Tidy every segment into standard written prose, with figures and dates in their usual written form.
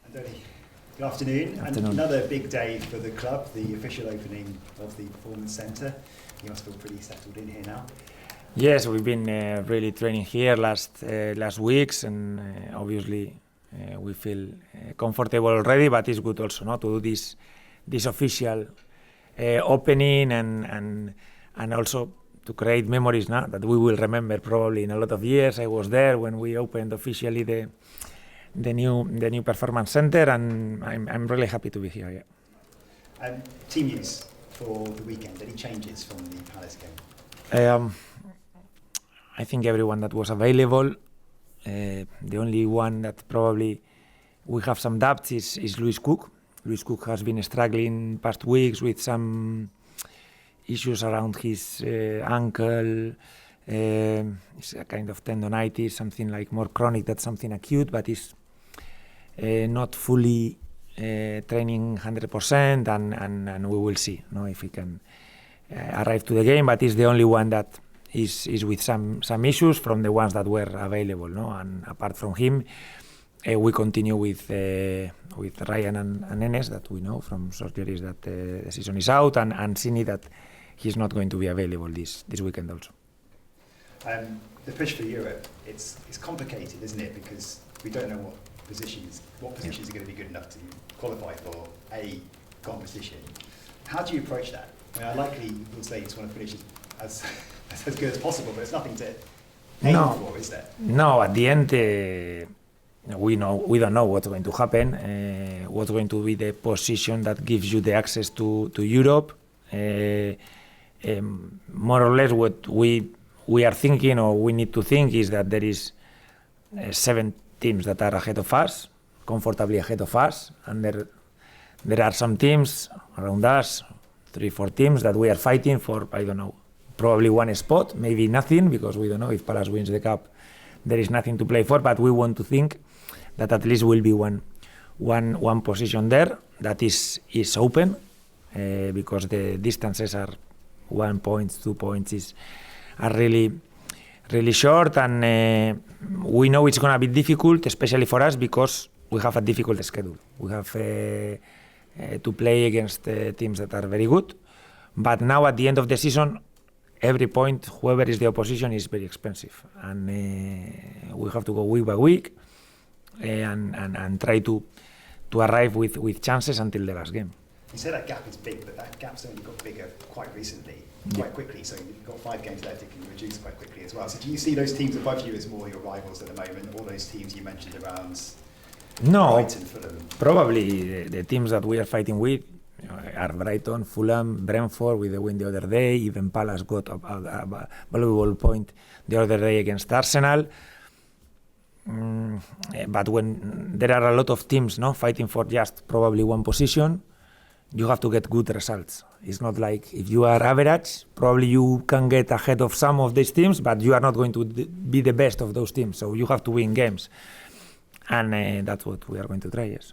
Andoni, good afternoon. And another big day for the club, the official opening of the Performance Centre. You must feel pretty settled in here now. Yes, we've been really training here last weeks, and obviously we feel comfortable already. But it's good also, no, to do this official opening and also to create memories now that we will remember probably in a lot of years. I was there when we opened officially the new performance center, and I'm really happy to be here. Yeah. Team news for the weekend. Any changes from the Palace game? I think everyone that was available. The only one that probably we have some doubts is Lewis Cook. Lewis Cook has been struggling past weeks with some issues around his ankle. It's a kind of tendonitis, something like more chronic than something acute, but is not fully training 100%, and we will see, no, if he can arrive to the game. But it's the only one that is with some issues from the ones that were available, no. And apart from him, we continue with Ryan and Enes, that we know from surgeries that the season is out, and Sini that he's not going to be available this weekend also. The push for Europe, it's complicated, isn't it? Because we don't know what positions are going to be good enough to qualify for a competition. How do you approach that? I mean, I likely would say you just want to finish as good as possible, but it's nothing to aim for, is there? No, at the end, we don't know what's going to happen. What's going to be the position that gives you the access to Europe? More or less, what we are thinking, or we need to think, is that there is 7 teams that are ahead of us, comfortably ahead of us, and there are some teams around us, 3-4 teams that we are fighting for, I don't know, probably one spot, maybe nothing, because we don't know if Palace wins the cup, there is nothing to play for, but we want to think that at least will be one position there that is open, because the distances are 1 point, 2 points are really short, and we know it's going to be difficult, especially for us, because we have a difficult schedule. We have to play against teams that are very good, but now at the end of the season, every point, whoever is the opposition, is very expensive, and we have to go week by week and try to arrive with chances until the last game. You say that gap is big, but that gap's only got bigger quite quickly. So you've got 5 games left, it can reduce quite quickly as well. So do you see those teams above you as more your rivals at the moment, all those teams you mentioned around? No, Brighton, Fulham? Probably the teams that we are fighting with are Brighton, Fulham, Brentford with the win the other day. Even Palace got a valuable point the other day against Arsenal. But when there are a lot of teams, no, fighting for just probably one position, you have to get good results. It's not like if you are average, probably you can get ahead of some of these teams, but you are not going to be the best of those teams. So you have to win games, and that's what we are going to try. Yes.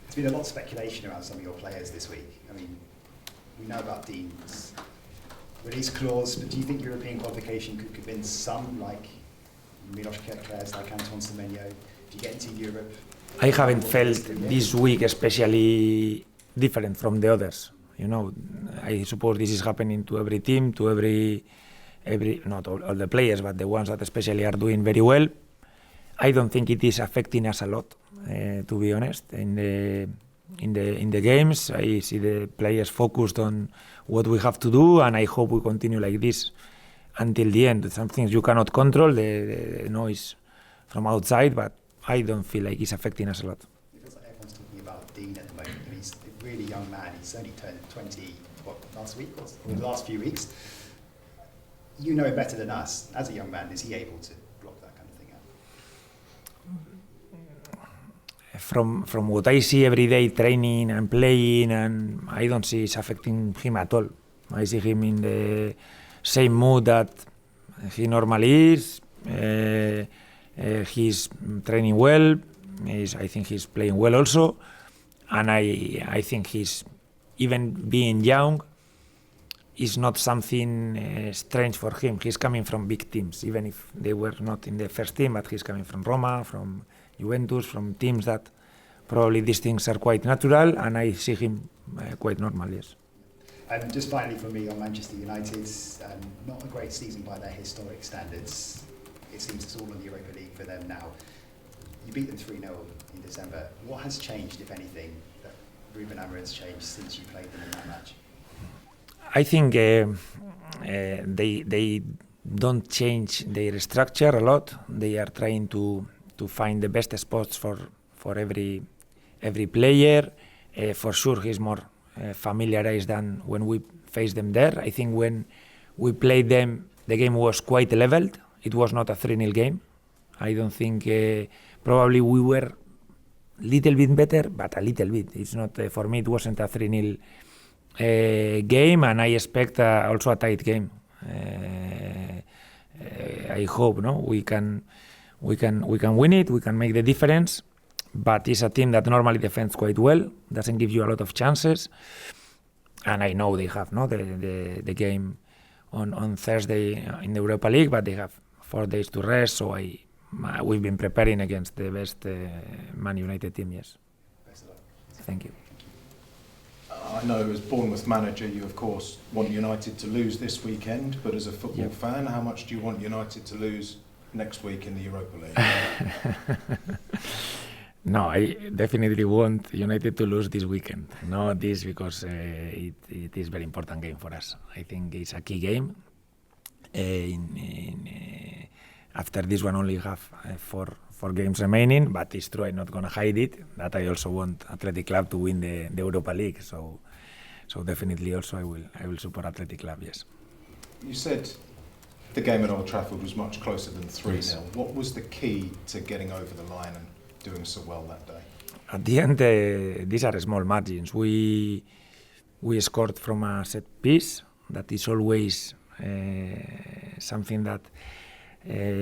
There's been a lot of speculation around some of your players this week. I mean, we know about Dean's release clause, but do you think European qualification could convince some, like Milos Kerkez, like Anton Semenyo, to get into Europe? I haven't felt this week especially different from the others. You know, I suppose this is happening to every team, to every not all the players, but the ones that especially are doing very well. I don't think it is affecting us a lot, to be honest. In the games, I see the players focused on what we have to do, and I hope we continue like this until the end. Some things you cannot control, the noise from outside, but I don't feel like it's affecting us a lot. It feels like everyone's talking about Dean at the moment. I mean, he's a really young man. He's only turned 20, last week or the last few weeks. You know better than us. As a young man, is he able to block that kind of thing out? From what I see every day training and playing, and I don't see it's affecting him at all. I see him in the same mood that he normally is. He's training well. I think he's playing well also, and I think he's, even being young, is not something strange for him. He's coming from big teams, even if they were not in the first team, but he's coming from Roma, from Juventus, from teams that probably these things are quite natural, and I see him quite normal, yes. And just finally for me on Manchester United, not a great season by their historic standards. It seems it's all in the Europa League for them now. You beat them 3-0 in December. What has changed, if anything, that Ruben Amorim's changed since you played them in that match? I think they don't change their structure a lot. They are trying to find the best spots for every player. For sure, he's more familiarized than when we faced them there. I think when we played them, the game was quite leveled. It was not a 3-0 game. I don't think probably we were a little bit better, but a little bit. It's not for me. It wasn't a 3-0 game, and I expect also a tight game. I hope we can win it. We can make the difference. But it's a team that normally defends quite well. Doesn't give you a lot of chances. And I know they have the game on Thursday in the Europa League, but they have 4 days to rest. So we've been preparing against the best Man United team. Yes. Best of luck. Thank you. I know as Bournemouth manager, you of course want United to lose this weekend, but as a football fan, how much do you want United to lose next week in the Europa League? No, I definitely want United to lose this weekend. Not this because it is a very important game for us. I think it's a key game. After this one, only have 4 games remaining, but it's true, I'm not going to hide it, that I also want Athletic Club to win the Europa League. So definitely also I will support Athletic Club, yes. You said the game at Old Trafford was much closer than 3-0. Yes. What was the key to getting over the line and doing so well that day? At the end, these are small margins. We scored from a set piece. That is always something that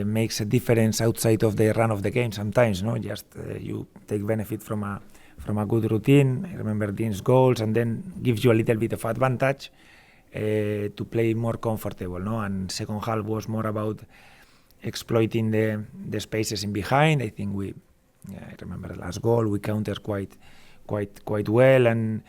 makes a difference outside of the run of the game sometimes. Just you take benefit from a good routine. I remember Dean's goals, and then gives you a little bit of advantage to play more comfortable. And second half was more about exploiting the spaces in behind. I think I remember the last goal, we countered quite well,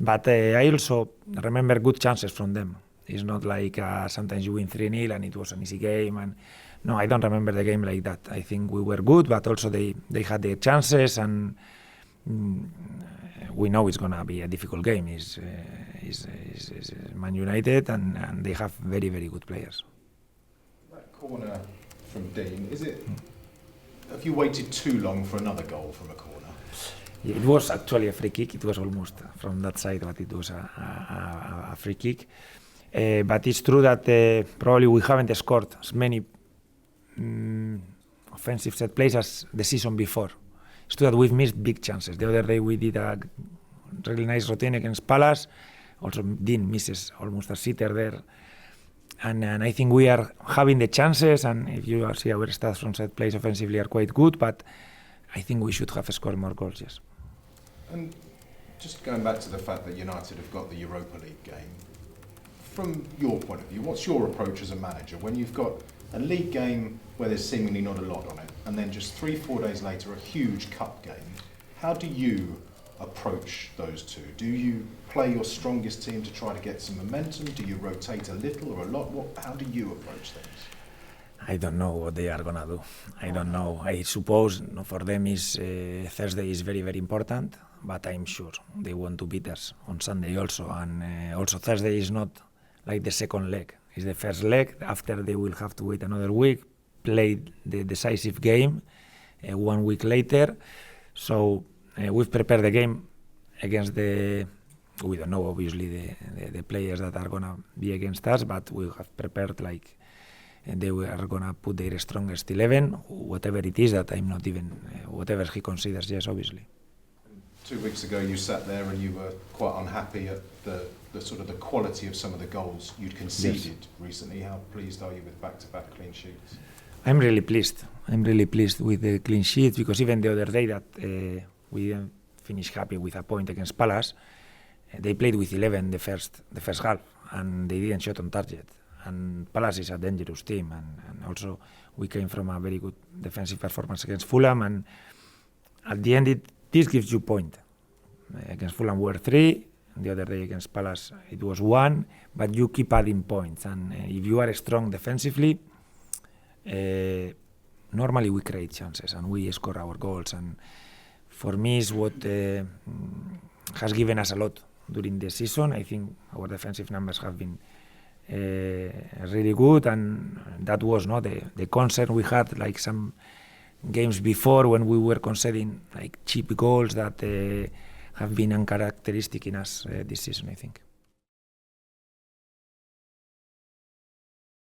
but I also remember good chances from them. It's not like sometimes you win 3-0 and it was an easy game. And no, I don't remember the game like that. I think we were good, but also they had their chances, and we know it's going to be a difficult game. It's Man United, and they have very, very good players. That corner from Dean, have you waited too long for another goal from a corner? Yeah, it was actually a free kick. It was almost from that side, but it was a free kick. But it's true that probably we haven't scored as many offensive set plays as the season before. It's true that we've missed big chances. The other day we did a really nice routine against Palace. Also, Dean misses almost a sitter there. And I think we are having the chances, and if you see our stats from set plays offensively are quite good, but I think we should have scored more goals, yes. And just going back to the fact that United have got the Europa League game, from your point of view, what's your approach as a manager when you've got a league game where there's seemingly not a lot on it, and then just 3-4 days later a huge cup game? How do you approach those two? Do you play your strongest team to try to get some momentum? Do you rotate a little or a lot? How do you approach things? I don't know what they are going to do. I don't know. I suppose for them Thursday is very, very important, but I'm sure they want to beat us on Sunday also. And also Thursday is not like the second leg. It's the first leg. After they will have to wait another week, play the decisive game 1 week later. So we've prepared the game against we don't know obviously the players that are going to be against us, but we have prepared like they are going to put their strongest 11, whatever it is, that I'm not even, whatever he considers, yes, obviously. 2 weeks ago you sat there and you were quite unhappy at the sort of the quality of some of the goals you'd conceded recently. How pleased are you with back-to-back clean sheets? I'm really pleased. I'm really pleased with the clean sheets, because even the other day that we didn't finish happy with a point against Palace, they played with 11 the first half, and they didn't shot on target. And Palace is a dangerous team, and also we came from a very good defensive performance against Fulham, and at the end this gives you point. Against Fulham were 3, the other day against Palace it was 1, but you keep adding points, and if you are strong defensively, normally we create chances and we score our goals, and for me is what has given us a lot during the season. I think our defensive numbers have been really good, and that was the concern we had like some games before when we were conceding like cheap goals that have been uncharacteristic in us this season, I think.